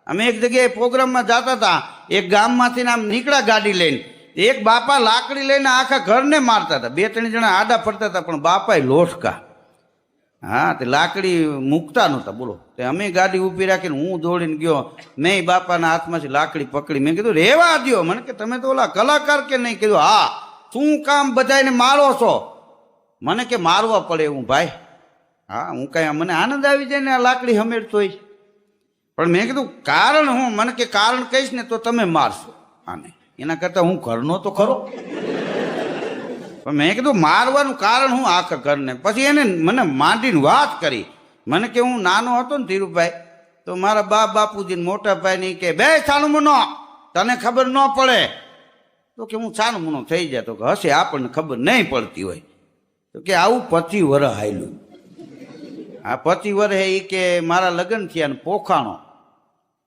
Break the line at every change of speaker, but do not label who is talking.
અમે એક જગ્યાએ પ્રોગ્રામમાં જતા હતા, એક ગામમાંથી આમ નીકળ્યા ગાડી લઈને, એક બાપા લાકડી લઈને આખા ઘરને મારતા હતા. 2-3 જણા આડા ફરતા હતા, પણ બાપાએ લોટકા. હા, તે લાકડી મૂકતા નહોતા. બોલો, તે અમે ગાડી ઊભી રાખીને હું દોડીને ગયો, મેં બાપાના હાથમાંથી લાકડી પકડી. મેં કીધું રેવા દ્યો. મને કે તમે તો ઓલા કલાકાર કે નહીં? કીધું હા. શું કામ બધાને મારો છો? મને કે મારવા પડે એવું ભાઈ. હા, હું કાંઈ મને આનંદ આવી જાય ને આ લાકડી હમેરતોય. પણ મેં કીધું કારણ હું? મને કે કારણ કહીશ ને તો તમે મારશો આને, એના કરતાં હું ઘરનો તો ખરો. પણ મેં કીધું મારવાનું કારણ હું આખા ઘરને? પછી એને મને માંડીને વાત કરી. મને કે હું નાનો હતો ને ધીરુભાઈ, તો મારા બાપુજી મોટા ભાઈ કે બે છાનું મુનો, તને ખબર ન પડે. તો કે હું છાનું મુનો થઈ જાય. તો કે હશે, આપણને ખબર નહીં પડતી હોય. તો કે આવું 25 વર્ષ હાલ્યું. આ 25 વર્ષ એ કે મારા લગ્ન થયા ને પોખાણો